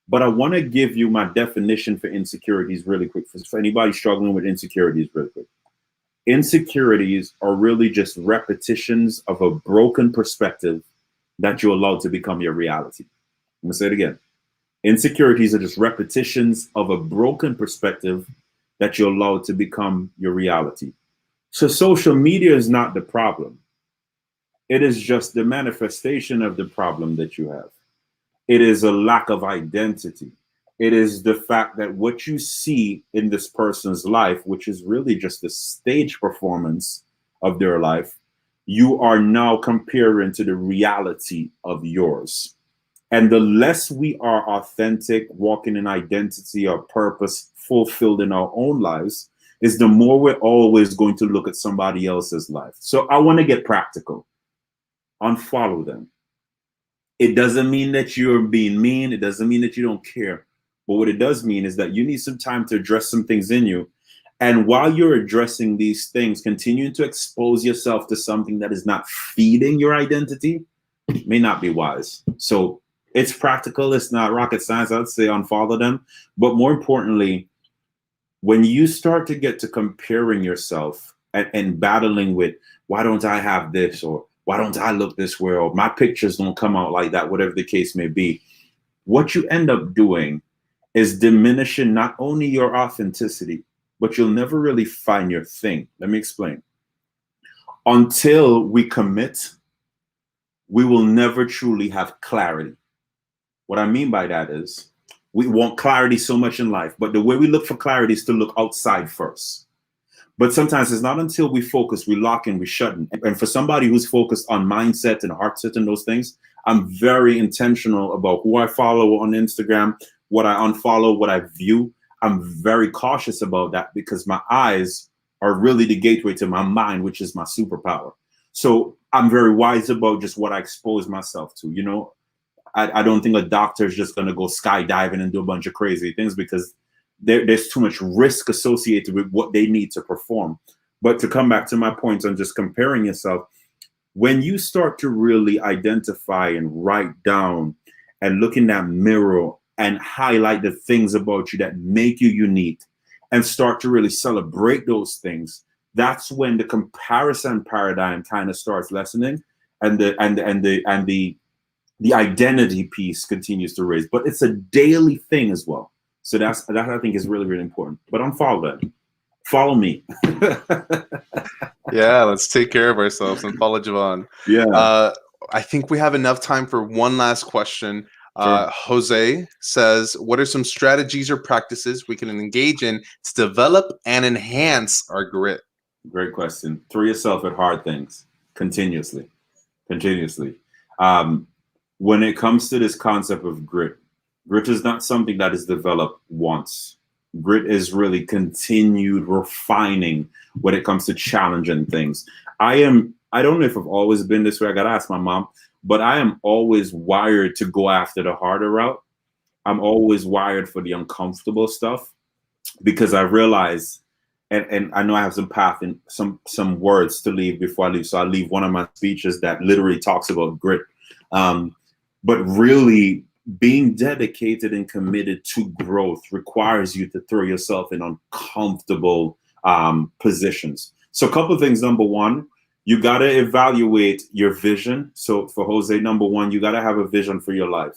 But I want to give you my definition for insecurities really quick. For anybody struggling with insecurities, really quick. Insecurities are really just repetitions of a broken perspective that you allowed to become your reality. I'm going to say it again. Insecurities are just repetitions of a broken perspective that you allowed to become your reality. So social media is not the problem. It is just the manifestation of the problem that you have. It is a lack of identity. It is the fact that what you see in this person's life, which is really just a stage performance of their life, you are now comparing to the reality of yours. And the less we are authentic, walking in identity or purpose, fulfilled in our own lives, is the more we're always going to look at somebody else's life. So I want to get practical. Unfollow them. It doesn't mean that you're being mean. It doesn't mean that you don't care. But what it does mean is that you need some time to address some things in you. And while you're addressing these things, continuing to expose yourself to something that is not feeding your identity may not be wise. So it's practical. It's not rocket science. I'd say unfollow them. But more importantly, when you start to get to comparing yourself and battling with, why don't I have this? Or why don't I look this way? Or my pictures don't come out like that, whatever the case may be. What you end up doing is diminishing not only your authenticity, but you'll never really find your thing. Let me explain. Until we commit, we will never truly have clarity. What I mean by that is we want clarity so much in life, but the way we look for clarity is to look outside first. But sometimes it's not until we focus, we lock in, we shut in. And for somebody who's focused on mindset and heart set and those things, I'm very intentional about who I follow on Instagram, what I unfollow, what I view. I'm very cautious about that because my eyes are really the gateway to my mind, which is my superpower. So I'm very wise about just what I expose myself to. You know, I don't think a doctor is just going to go skydiving and do a bunch of crazy things because there's too much risk associated with what they need to perform. But to come back to my point on just comparing yourself, when you start to really identify and write down and look in that mirror and highlight the things about you that make you unique and start to really celebrate those things, that's when the comparison paradigm kind of starts lessening and the identity piece continues to raise. But it's a daily thing as well. So that I think is really, really important. But unfollow them. Follow me. Yeah, let's take care of ourselves and follow Jovan. Yeah. I think we have enough time for one last question. Sure. Jose says, what are some strategies or practices we can engage in to develop and enhance our grit? Great question. Throw yourself at hard things continuously. When it comes to this concept of grit, grit is not something that is developed once. Grit is really continued refining when it comes to challenging things. I don't know if I've always been this way. I got to ask my mom, but I am always wired to go after the harder route. I'm always wired for the uncomfortable stuff because I realize, and I know I have some path and some words to leave before I leave. So I leave one of my speeches that literally talks about grit. But really, being dedicated and committed to growth requires you to throw yourself in uncomfortable positions. So a couple of things. Number one, you got to evaluate your vision. So for Jose, number one, you got to have a vision for your life.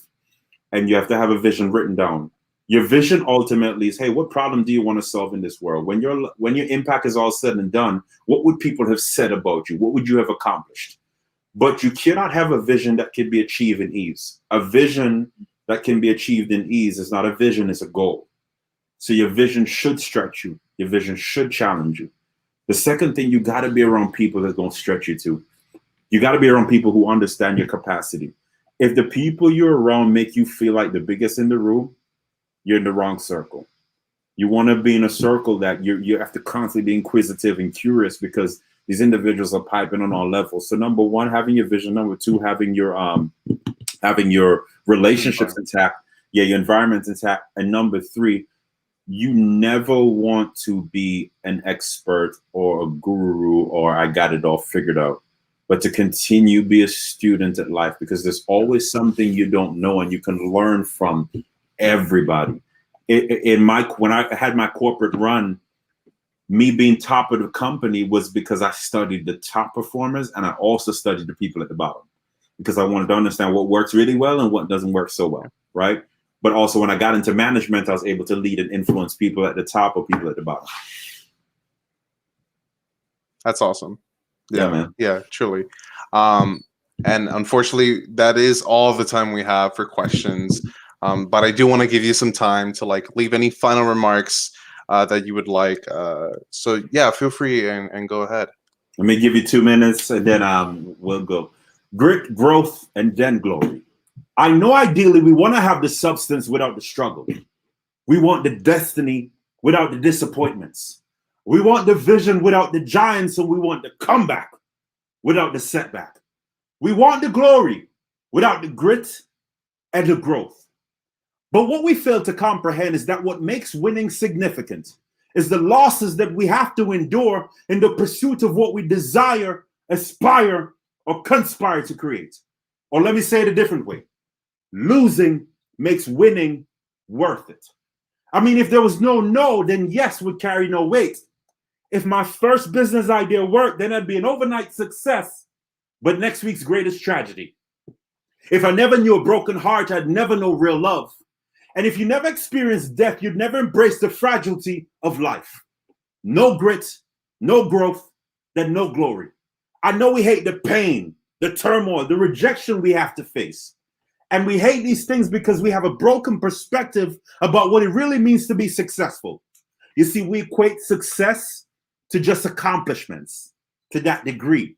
And you have to have a vision written down. Your vision ultimately is, hey, what problem do you want to solve in this world? When your impact is all said and done, what would people have said about you? What would you have accomplished? But you cannot have a vision that can be achieved in ease. A vision that can be achieved in ease is not a vision, it's a goal. So your vision should stretch you. Your vision should challenge you. The second thing, you got to be around people that don't stretch you too. You got to be around people who understand your capacity. If the people you're around make you feel like the biggest in the room, you're in the wrong circle. You want to be in a circle that you have to constantly be inquisitive and curious because These individuals are piping on all levels. So number one, having your vision. Number two, having your relationships intact. Yeah, your environment intact. And number three, you never want to be an expert or a guru or I got it all figured out, but to continue be a student at life, because there's always something you don't know and you can learn from everybody. When I had my corporate run, me being top of the company was because I studied the top performers and I also studied the people at the bottom, because I wanted to understand what works really well and what doesn't work so well, right? But also when I got into management, I was able to lead and influence people at the top or people at the bottom. That's awesome. Yeah, man. Yeah, truly. And unfortunately, that is all the time we have for questions. But I do want to give you some time to like leave any final remarks that you would like. So yeah, feel free and go ahead. Let me give you 2 minutes and then we'll go. Grit, growth, and then glory. I know ideally we want to have the substance without the struggle. We want the destiny without the disappointments. We want the vision without the giants, and we want the comeback without the setback. We want the glory without the grit and the growth. But what we fail to comprehend is that what makes winning significant is the losses that we have to endure in the pursuit of what we desire, aspire, or conspire to create. Or let me say it a different way. Losing makes winning worth it. I mean, if there was no, then yes would carry no weight. If my first business idea worked, then it'd be an overnight success, but next week's greatest tragedy. If I never knew a broken heart, I'd never know real love. And if you never experienced death, you'd never embrace the fragility of life. No grit, no growth, then no glory. I know we hate the pain, the turmoil, the rejection we have to face. And we hate these things because we have a broken perspective about what it really means to be successful. You see, we equate success to just accomplishments, to that degree.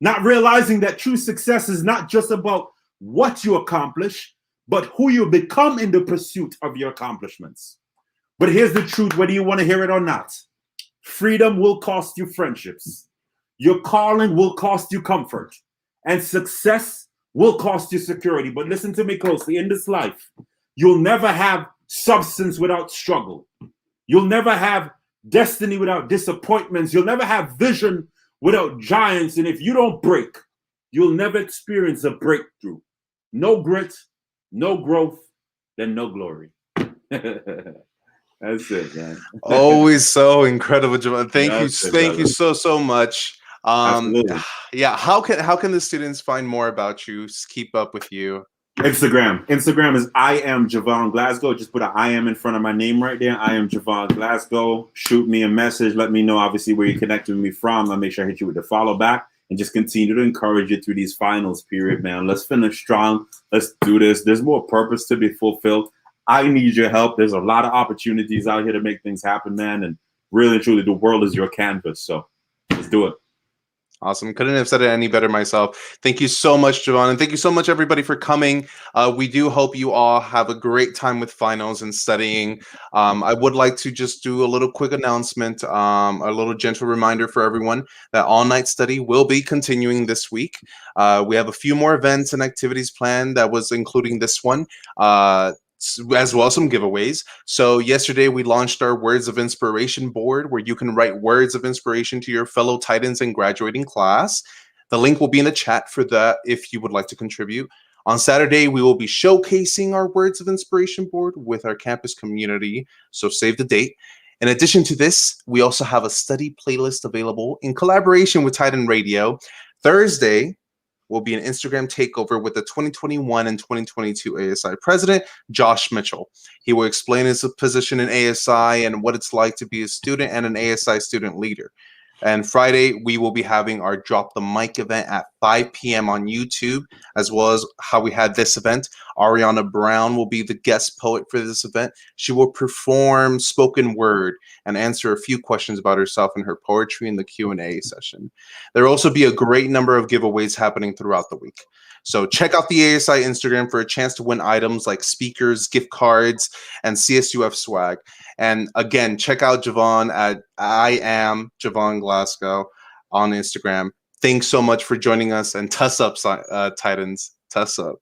Not realizing that true success is not just about what you accomplish, but who you become in the pursuit of your accomplishments. But here's the truth, whether you want to hear it or not. Freedom will cost you friendships. Your calling will cost you comfort. And success will cost you security. But listen to me closely. In this life, you'll never have substance without struggle. You'll never have destiny without disappointments. You'll never have vision without giants. And if you don't break, you'll never experience a breakthrough. No grit, no growth, then no glory. That's it, man. Always so incredible, Jovan. Thank you so much. Absolutely. Yeah, how can the students find more about you, keep up with you? Instagram is I am Jovan Glasgow. Just put an I am in front of my name right there. I am Jovan Glasgow. Shoot me a message. Let me know obviously where you're connected with me from. I'll make sure I hit you with the follow back and just continue to encourage you through these finals period, man. Let's finish strong. Let's do this. There's more purpose to be fulfilled. I need your help. There's a lot of opportunities out here to make things happen, man. And really and truly, the world is your canvas. So let's do it. Awesome. Couldn't have said it any better myself. Thank you so much, Jovan. And thank you so much, everybody, for coming. We do hope you all have a great time with finals and studying. I would like to just do a little quick announcement, a little gentle reminder for everyone that all-night study will be continuing this week. We have a few more events and activities planned that was including this one. As well as some giveaways. So yesterday we launched our Words of Inspiration board where you can write words of inspiration to your fellow Titans in graduating class. The link will be in the chat for that if you would like to contribute. On Saturday, we will be showcasing our Words of Inspiration board with our campus community, so save the date. In addition to this, we also have a study playlist available in collaboration with Titan Radio. Thursday will be an Instagram takeover with the 2021 and 2022 ASI president, Josh Mitchell. He will explain his position in ASI and what it's like to be a student and an ASI student leader. And Friday, we will be having our Drop the Mic event at 5 p.m. on YouTube, as well as how we had this event. Ariana Brown will be the guest poet for this event. She will perform spoken word and answer a few questions about herself and her poetry in the Q&A session. There will also be a great number of giveaways happening throughout the week. So check out the ASI Instagram for a chance to win items like speakers, gift cards, and CSUF swag. And again, check out Jovan at I am Jovan Glasgow. on Instagram. Thanks so much for joining us, and tuss up, Titans. Tuss up.